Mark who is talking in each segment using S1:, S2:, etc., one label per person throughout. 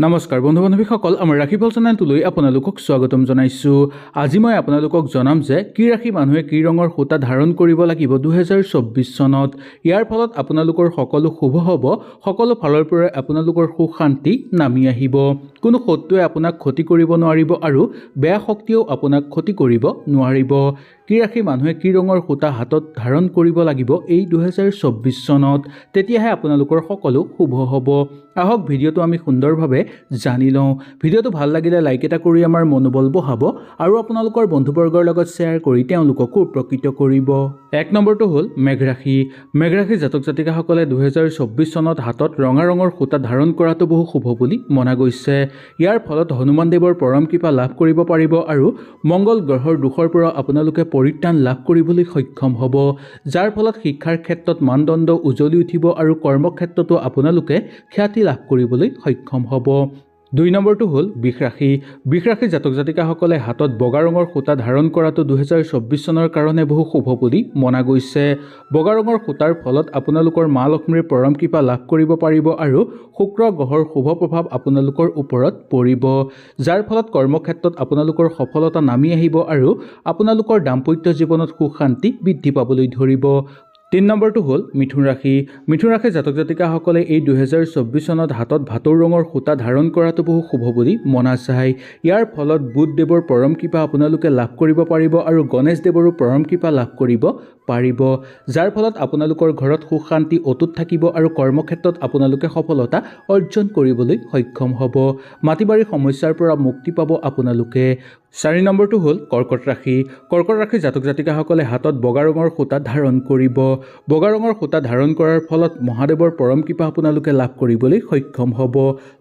S1: নমস্কাৰ বন্ধু বান্ধৱীসকল, আমাৰ ৰাশিফল চেনেলটোলৈ আপোনালোকক স্বাগতম জনাইছোঁ। আজি মই আপোনালোকক জনাম যে কি ৰাশি মানুহে কি ৰঙৰ সূতা ধাৰণ কৰিব লাগিব 2024 চনত। ইয়াৰ ফলত আপোনালোকৰ সকলো শুভ হ'ব, সকলো ফালৰ পৰা আপোনালোকৰ সুখ শান্তি নামি আহিব। কোনো শত্ৰুৱে আপোনাক ক্ষতি কৰিব নোৱাৰিব আৰু বেয়া শক্তিয়েও আপোনাক ক্ষতি কৰিব নোৱাৰিব। কি ৰাশি মানুহে কি ৰঙৰ সূতা হাতত ধাৰণ কৰিব লাগিব এই 2024 চনত, তেতিয়াহে আপোনালোকৰ সকলো শুভ হ'ব। আহক ভিডিঅ'টো আমি সুন্দৰভাৱে জানি লওঁ। ভিডিঅ'টো ভাল লাগিলে লাইক এটা কৰি আমাৰ মনোবল বঢ়াব আৰু আপোনালোকৰ বন্ধুবৰ্গৰ লগত শ্বেয়াৰ কৰি তেওঁলোককো উপকৃত কৰিব। 1 নম্বৰটো হ'ল মেঘ ৰাশি। মেঘ ৰাশি জাতক জাতিকাসকলে 2024 চনত হাতত ৰঙা ৰঙৰ সূতা ধাৰণ কৰাটো বহু শুভ বুলি মনা গৈছে। ইয়াৰ ফলত হনুমান দেৱৰ পৰম কৃপা লাভ কৰিব পাৰিব আৰু মংগল গ্ৰহৰ দোষৰ পৰা আপোনালোকে পৰিত্ৰাণ লাভ কৰিবলৈ সক্ষম হ'ব, যাৰ ফলত শিক্ষাৰ ক্ষেত্ৰত মানদণ্ড উজ্বলি উঠিব আৰু কৰ্মক্ষেত্ৰতো আপোনালোকে খ্যাতি লাভ কৰিবলৈ সক্ষম হ'ব। 2 নম্বৰটো হ'ল বৃষ ৰাশি। বৃষ ৰাশি জাতক জাতিকাসকলে হাতত বগা ৰঙৰ সূতা ধাৰণ কৰাটো 2024 চনৰ কাৰণে বহু শুভ বুলি মনা গৈছে। বগা ৰঙৰ সূতাৰ ফলত আপোনালোকৰ মা লক্ষ্মীৰ পৰম কৃপা লাভ কৰিব পাৰিব আৰু শুক্ৰ গ্ৰহৰ শুভ প্ৰভাৱ আপোনালোকৰ ওপৰত পৰিব, যাৰ ফলত কৰ্মক্ষেত্ৰত আপোনালোকৰ সফলতা নামি আহিব আৰু আপোনালোকৰ দাম্পত্য জীৱনত সুখ শান্তি বৃদ্ধি পাবলৈ ধৰিব। 3 নম্বৰটো হ'ল মিথুন ৰাশি। মিথুন ৰাশি জাতক জাতিকাসকলে এই 2024 চনত হাতত ভাটৌ ৰঙৰ সূতা ধাৰণ কৰাটো বহু শুভ বুলি মনা যায়। ইয়াৰ ফলত বুধ দেৱৰ পৰম কৃপা আপোনালোকে লাভ কৰিব পাৰিব আৰু গণেশ দেৱৰো পৰম কৃপা লাভ কৰিব পাৰিব, যাৰ ফলত আপোনালোকৰ ঘৰত সুখ শান্তি অটুট থাকিব আৰু কৰ্মক্ষেত্ৰত আপোনালোকে সফলতা অৰ্জন কৰিবলৈ সক্ষম হ'ব। মাটি বাৰীৰ সমস্যাৰ পৰা মুক্তি পাব আপোনালোকে। 4 নম্বৰটো হ'ল কৰ্কট ৰাশি। কৰ্কট ৰাশি জাতক জাতিকাসকলে হাতত বগা ৰঙৰ সূতা ধাৰণ কৰিব। বগা ৰঙৰ সূতা ধাৰণ কৰাৰ ফলত মহাদেৱৰ পৰম কৃপা আপোনালোকে লাভ কৰিবলৈ সক্ষম হ'ব।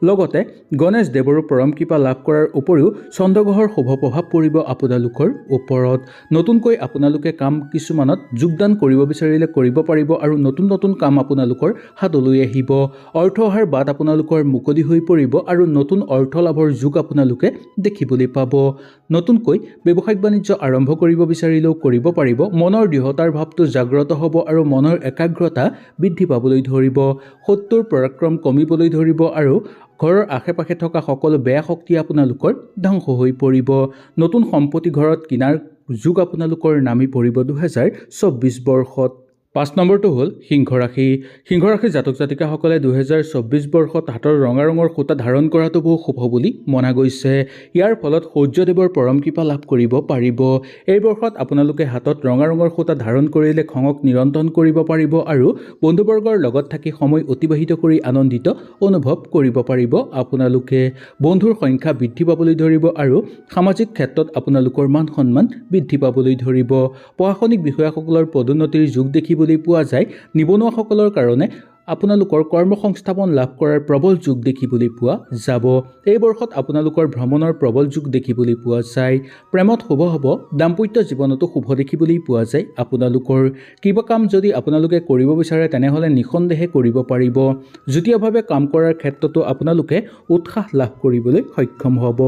S1: লগতে গণেশ দেৱৰো পৰম কৃপা লাভ কৰাৰ উপৰিও চন্দ্ৰগ্ৰহৰ শুভ প্ৰভাৱ পৰিব আপোনালোকৰ ওপৰত। নতুনকৈ আপোনালোকে কাম কিছুমানত যোগদান কৰিব বিচাৰিলে কৰিব পাৰিব আৰু নতুন নতুন কাম আপোনালোকৰ হাতলৈ আহিব। অৰ্থ অহাৰ বাট আপোনালোকৰ মুকলি হৈ পৰিব আৰু নতুন অৰ্থ লাভৰ যোগ আপোনালোকে দেখিবলৈ পাব। নতুনকৈ ব্যৱসায়িক বাণিজ্য আৰম্ভ কৰিব বিচাৰিলেও কৰিব পাৰিব। মনৰ দৃঢ়তাৰ ভাৱটো জাগ্ৰত হ'ব আৰু মনৰ একাগ্ৰতা বৃদ্ধি পাবলৈ ধৰিব। শত্ৰুৰ পৰাক্ৰম কমিবলৈ ধৰিব আৰু ঘৰৰ আশে পাশে থকা সকলো বেয়া শক্তি আপোনালোকৰ ধ্বংস হৈ পৰিব। নতুন সম্পত্তি ঘৰত কিনাৰ যোগ আপোনালোকৰ নামি পৰিব 2024 বৰ্ষত। 5 নম্বৰটো হ'ল সিংহ ৰাশি। সিংহ ৰাশি জাতক জাতিকাসকলে 2024 বৰ্ষত হাতৰ ৰঙা ৰঙৰ সূতা ধাৰণ কৰাটো বহু শুভ বুলি মনা গৈছে। ইয়াৰ ফলত সূৰ্যদেৱৰ পৰম কৃপা লাভ কৰিব পাৰিব। এই বৰ্ষত আপোনালোকে হাতত ৰঙা ৰঙৰ সূতা ধাৰণ কৰিলে খঙক নিয়ন্ত্ৰণ কৰিব পাৰিব আৰু বন্ধুবৰ্গৰ লগত থাকি সময় অতিবাহিত কৰি আনন্দিত অনুভৱ কৰিব পাৰিব আপোনালোকে। বন্ধুৰ সংখ্যা বৃদ্ধি পাবলৈ ধৰিব আৰু সামাজিক ক্ষেত্ৰত আপোনালোকৰ মান সন্মান বৃদ্ধি পাবলৈ ধৰিব। প্ৰশাসনিক বিষয়াসকলৰ পদোন্নতিৰ যোগ দেখিবলৈ পোৱা যায়। নিবনুৱাসকলৰ কাৰণে আপোনালোকৰ কৰ্মসংস্থাপন লাভ কৰাৰ প্ৰবল যোগ দেখিবলৈ পোৱা যাব। এই বৰ্ষত আপোনালোকৰ ভ্ৰমণৰ প্ৰবল যোগ দেখিবলৈ পোৱা যায়। প্ৰেমত শুভ হ'ব, দাম্পত্য জীৱনতো শুভ দেখিবলৈ পোৱা যায় আপোনালোকৰ। কিবা কাম যদি আপোনালোকে কৰিব বিচাৰে তেনেহ'লে নিঃসন্দেহে কৰিব পাৰিব। যুটীয়াভাৱে কাম কৰাৰ ক্ষেত্ৰতো আপোনালোকে উৎসাহ লাভ কৰিবলৈ সক্ষম হ'ব।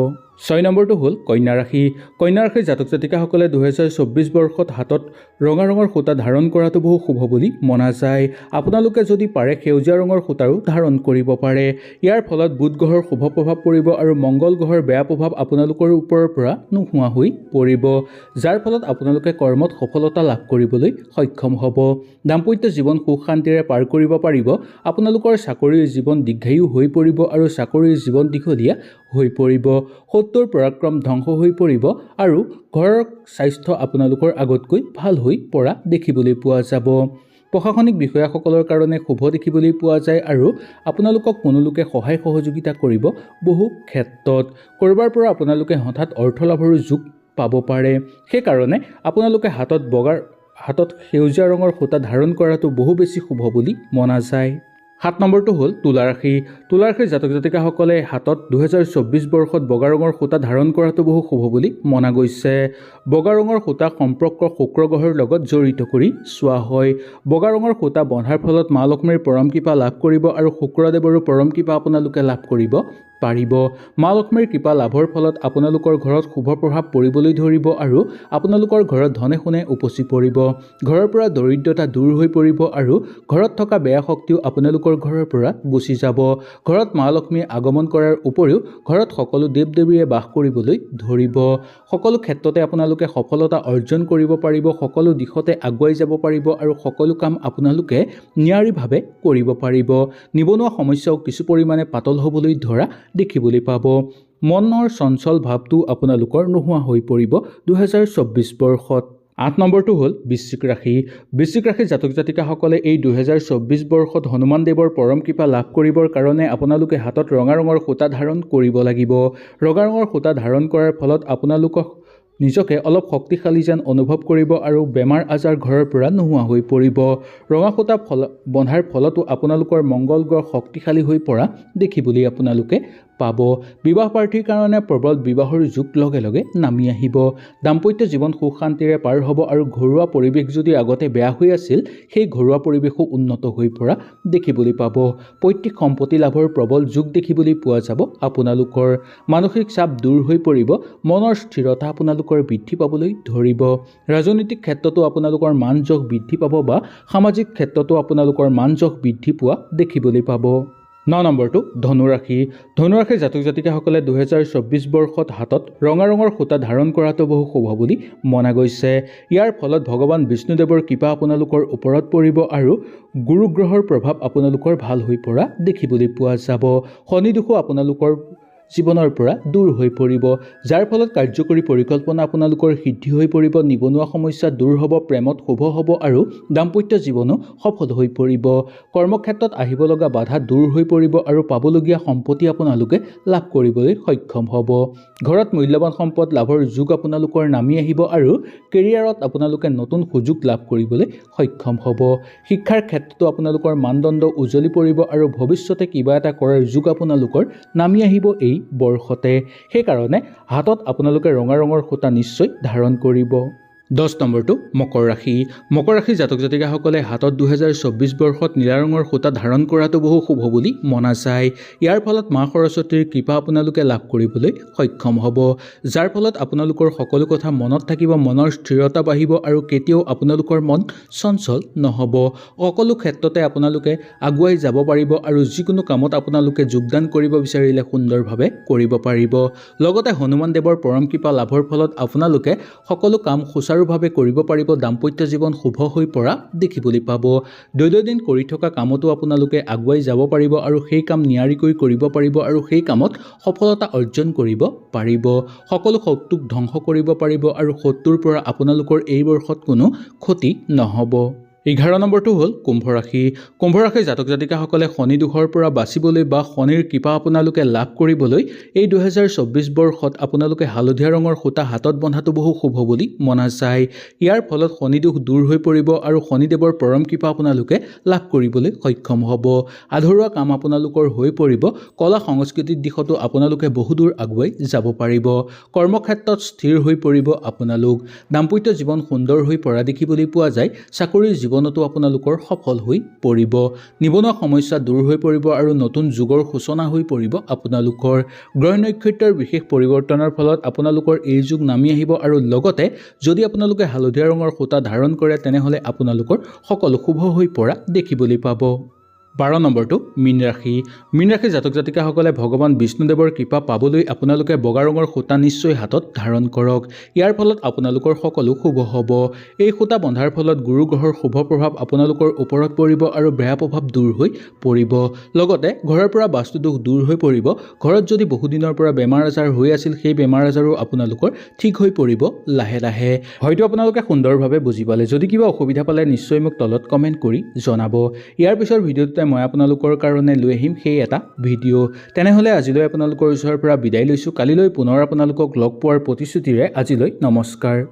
S1: 6 নম্বৰটো হ'ল কন্যা ৰাশি। কন্যা ৰাশিৰ জাতক জাতিকাসকলে 2024 বৰ্ষত হাতত ৰঙা ৰঙৰ সূতা ধাৰণ কৰাটো বহু শুভ বুলি মনা যায়। আপোনালোকে যদি পাৰে সেউজীয়া ৰঙৰ সূতাৰো ধাৰণ কৰিব পাৰে। ইয়াৰ ফলত বুধ গ্ৰহৰ শুভ প্ৰভাৱ পৰিব আৰু মংগল গ্ৰহৰ বেয়া প্ৰভাৱ আপোনালোকৰ ওপৰৰ পৰা নোহোৱা হৈ পৰিব, যাৰ ফলত আপোনালোকে কৰ্মত সফলতা লাভ কৰিবলৈ সক্ষম হ'ব। দাম্পত্য জীৱন সুখ শান্তিৰে পাৰ কৰিব পাৰিব। আপোনালোকৰ চাকৰিৰ জীৱন দীৰ্ঘায়ু হৈ পৰিব আৰু চাকৰিৰ জীৱন দীঘলীয়া হৈ পৰিব। শত্ৰুৰ পৰাক্ৰম ধ্বংস হৈ পৰিব আৰু ঘৰৰ স্বাস্থ্য আপোনালোকৰ আগতকৈ ভাল হৈ পৰা দেখিবলৈ পোৱা যাব। প্ৰশাসনিক বিষয়াসকলৰ কাৰণে শুভ দেখিবলৈ পোৱা যায় আৰু আপোনালোকক কোনো লোকে সহায় সহযোগিতা কৰিব। বহু ক্ষেত্ৰত ক'ৰবাৰ পৰা আপোনালোকে হঠাৎ অৰ্থ লাভৰো যোগ পাব পাৰে। সেইকাৰণে আপোনালোকে হাতত সেউজীয়া ৰঙৰ সূতা ধাৰণ কৰাটো বহু বেছি শুভ বুলি মনা যায়। 7 নম্বৰটো হ'ল তুলা ৰাশি। তুলা ৰাশিৰ জাতক জাতিকাসকলে হাতত 2024 বৰ্ষত বগা ৰঙৰ সূতা ধাৰণ কৰাটো বহু শুভ বুলি মনা গৈছে। বগা ৰঙৰ সূতা সম্পৰ্ক শুক্ৰ গ্ৰহৰ লগত জড়িত কৰি চোৱা হয়। বগা ৰঙৰ সূতা বন্ধাৰ ফলত মা লক্ষ্মীৰ পৰম কৃপা লাভ কৰিব আৰু শুক্ৰদেৱৰো পৰম কৃপা আপোনালোকে লাভ কৰিব পাৰিব। মা লক্ষ্মীৰ কৃপা লাভৰ ফলত আপোনালোকৰ ঘৰত শুভ প্ৰভাৱ পৰিবলৈ ধৰিব আৰু আপোনালোকৰ ঘৰত ধনে সোণে উপচি পৰিব। ঘৰৰ পৰা দৰিদ্ৰতা দূৰ হৈ পৰিব আৰু ঘৰত থকা বেয়া শক্তিও আপোনালোকৰ ঘৰৰ পৰা গুচি যাব। ঘৰত মা লক্ষ্মী আগমন কৰাৰ উপৰিও ঘৰত সকলো দেৱ দেৱীয়ে বাস কৰিবলৈ ধৰিব। সকলো ক্ষেত্ৰতে আপোনালোকে সফলতা অৰ্জন কৰিব পাৰিব, সকলো দিশতে আগুৱাই যাব পাৰিব আৰু সকলো কাম আপোনালোকে নিয়াৰিভাৱে কৰিব পাৰিব। নিবনুৱা সমস্যাও কিছু পৰিমাণে পাতল হ'বলৈ ধৰা দেখিবলৈ পাব। মনৰ চঞ্চল ভাৱটো আপোনালোকৰ নোহোৱা হৈ পৰিব 2024 বৰ্ষত। 8 নম্বৰটো হ'ল বৃশ্চিক ৰাশি। বৃশ্চিক ৰাশিৰ জাতক জাতিকাসকলে এই 2024 বৰ্ষত হনুমান দেৱৰ পৰম কৃপা লাভ কৰিবৰ কাৰণে আপোনালোকে হাতত ৰঙা ৰঙৰ সূতা ধাৰণ কৰিব লাগিব। ৰঙা ৰঙৰ সূতা ধাৰণ কৰাৰ ফলত আপোনালোকক নিজকে অলপ শক্তিশালী যেন অনুভৱ কৰিব আৰু বেমাৰ আজাৰ ঘৰৰ পৰা নোহোৱা হৈ পৰিব। ৰঙা সূতা বন্ধাৰ ফলতো আপোনালোকৰ মংগল গ্ৰহ শক্তিশালী হৈ পৰা দেখিবলৈ আপোনালোকে পাব। বিবাহ প্ৰাৰ্থীৰ কাৰণে প্ৰবল বিবাহৰ যুগ লগে লগে নামি আহিব। দাম্পত্য জীৱন সুখ শান্তিৰে পাৰ হ'ব আৰু ঘৰুৱা পৰিৱেশ যদি আগতে বেয়া হৈ আছিল সেই ঘৰুৱা পৰিৱেশো উন্নত হৈ পৰা দেখিবলৈ পাব। পৈতৃক সম্পত্তি লাভৰ প্ৰবল যুগ দেখিবলৈ পোৱা যাব আপোনালোকৰ। মানসিক চাপ দূৰ হৈ পৰিব, মনৰ স্থিৰতা আপোনালোকৰ বৃদ্ধি পাবলৈ ধৰিব। ৰাজনৈতিক ক্ষেত্ৰতো আপোনালোকৰ মান যশ বৃদ্ধি পাব বা সামাজিক ক্ষেত্ৰতো আপোনালোকৰ মান যশ বৃদ্ধি পোৱা দেখিবলৈ পাব। 9 নম্বৰটো ধনুৰাশি। ধনুৰাশিৰ জাতক জাতিকাসকলে 2024 বৰ্ষত হাতত ৰঙা ৰঙৰ সূতা ধাৰণ কৰাটো বহু শুভ বুলি মনা গৈছে। ইয়াৰ ফলত ভগৱান বিষ্ণুদেৱৰ কৃপা আপোনালোকৰ ওপৰত পৰিব আৰু গুৰু গ্ৰহৰ প্ৰভাৱ আপোনালোকৰ ভাল হৈ পৰা দেখিবলৈ পোৱা যাব। শনি দোষো আপোনালোকৰ জীৱনৰ পৰা দূৰ হৈ পৰিব, যাৰ ফলত কাৰ্যকৰী পৰিকল্পনা আপোনালোকৰ সিদ্ধি হৈ পৰিব। নিবনুৱা সমস্যা দূৰ হ'ব, প্ৰেমত শুভ হ'ব আৰু দাম্পত্য জীৱনো সফল হৈ পৰিব। কৰ্মক্ষেত্ৰত আহিব লগা বাধা দূৰ হৈ পৰিব আৰু পাবলগীয়া সম্পত্তি আপোনালোকে লাভ কৰিবলৈ সক্ষম হ'ব। ঘৰত মূল্যৱান সম্পদ লাভৰ যুগ আপোনালোকৰ নামি আহিব আৰু কেৰিয়াৰত আপোনালোকে নতুন সুযোগ লাভ কৰিবলৈ সক্ষম হ'ব। শিক্ষাৰ ক্ষেত্ৰতো আপোনালোকৰ মানদণ্ড উজ্বলি পৰিব আৰু ভৱিষ্যতে কিবা এটা কৰাৰ যুগ আপোনালোকৰ নামি আহিব এই বৰ্ষতে। সেইকাৰণে হাতত আপোনালোকে ৰঙা ৰঙৰ সূতা নিশ্চয় ধাৰণ কৰিব। 10 নম্বৰটো মকৰ ৰাশি। মকৰ ৰাশিৰ জাতক জাতিকাসকলে হাতত 2024 বৰ্ষত নীলা ৰঙৰ সূতা ধাৰণ কৰাটো বহু শুভ বুলি মনা যায়। ইয়াৰ ফলত মা সৰস্বতীৰ কৃপা আপোনালোকে লাভ কৰিবলৈ সক্ষম হ'ব, যাৰ ফলত আপোনালোকৰ সকলো কথা মনত থাকিব, মনৰ স্থিৰতা বাঢ়িব আৰু কেতিয়াও আপোনালোকৰ মন চঞ্চল নহ'ব। সকলো ক্ষেত্ৰতে আপোনালোকে আগুৱাই যাব পাৰিব আৰু যিকোনো কামত আপোনালোকে যোগদান কৰিব বিচাৰিলে সুন্দৰভাৱে কৰিব পাৰিব। লগতে হনুমান দেৱৰ পৰম কৃপা লাভৰ ফলত আপোনালোকে সকলো কাম সুচাৰুভাৱে কৰিব পাৰিব। দাম্পত্য জীৱন শুভ হৈ পৰা দেখিবলৈ পাব। দৈনন্দিন কৰি থকা কামতো আপোনালোকে আগুৱাই যাব পাৰিব আৰু সেই কাম নিয়াৰিকৈ কৰিব পাৰিব আৰু সেই কামত সফলতা অৰ্জন কৰিব পাৰিব। সকলো শত্ৰুক ধ্বংস কৰিব পাৰিব আৰু শত্ৰুৰ পৰা আপোনালোকৰ এই বৰ্ষত কোনো ক্ষতি নহ'ব। 11 নম্বৰটো হ'ল কুম্ভ ৰাশি। কুম্ভ ৰাশিৰ জাতক জাতিকাসকলে শনি দোষৰ পৰা বাচিবলৈ বা শনিৰ কৃপা আপোনালোকে লাভ কৰিবলৈ এই 2024 বৰ্ষত আপোনালোকে হালধীয়া ৰঙৰ সূতা হাতত বন্ধাটো বহু শুভ বুলি মনা যায়। ইয়াৰ ফলত শনি দোষ দূৰ হৈ পৰিব আৰু শনিদেৱৰ পৰম কৃপা আপোনালোকে লাভ কৰিবলৈ সক্ষম হ'ব। আধৰুৱা কাম আপোনালোকৰ হৈ পৰিব। কলা সংস্কৃতিৰ দিশতো আপোনালোকে বহুদূৰ আগুৱাই যাব পাৰিব। কৰ্মক্ষেত্ৰত স্থিৰ হৈ পৰিব আপোনালোক। দাম্পত্য জীৱন সুন্দৰ হৈ পৰা দেখিবলৈ পোৱা যায়। চাকৰিৰ জীৱনতো আপোনালোকৰ সফল হৈ পৰিব। নিবনুৱা সমস্যা দূৰ হৈ পৰিব আৰু নতুন যুগৰ সূচনা হৈ পৰিব আপোনালোকৰ। গ্ৰহ নক্ষত্ৰৰ বিশেষ পৰিৱৰ্তনৰ ফলত আপোনালোকৰ এই যুগ নামি আহিব আৰু লগতে যদি আপোনালোকে হালধীয়া ৰঙৰ সূতা ধাৰণ কৰে তেনেহ'লে আপোনালোকৰ সকলো শুভ হৈ পৰা দেখিবলৈ পাব। 12 নম্বৰটো মীন ৰাশি। মীন ৰাশিৰ জাতক জাতিকাসকলে ভগৱান বিষ্ণুদেৱৰ কৃপা পাবলৈ আপোনালোকে বগা ৰঙৰ সূতা নিশ্চয় হাতত ধাৰণ কৰক। ইয়াৰ ফলত আপোনালোকৰ সকলো শুভ হ'ব। এই সূতা বন্ধাৰ ফলত গুৰু গ্ৰহৰ শুভ প্ৰভাৱ আপোনালোকৰ ওপৰত পৰিব আৰু বেয়া প্ৰভাৱ দূৰ হৈ পৰিব। লগতে ঘৰৰ পৰা বাস্তুদোষ দূৰ হৈ পৰিব। ঘৰত যদি বহুদিনৰ পৰা বেমাৰ আজাৰ হৈ আছিল সেই বেমাৰ আজাৰো আপোনালোকৰ ঠিক হৈ পৰিব লাহে লাহে। হয়তো আপোনালোকে সুন্দৰভাৱে বুজি পালে। যদি কিবা অসুবিধা পালে নিশ্চয় মোক তলত কমেণ্ট কৰি জনাব। ইয়াৰ পিছৰ ভিডিঅ'টোতে মই আপোনালোকৰ কাৰণে লৈ আহিম সেই এটা ভিডিঅ'। তেনেহ'লে আজিলৈ আপোনালোকৰ ওচৰৰ পৰা বিদায় লৈছোঁ। কালিলৈ পুনৰ আপোনালোকক লগ পোৱাৰ প্ৰতিশ্ৰুতিৰে আজিলৈ নমস্কাৰ।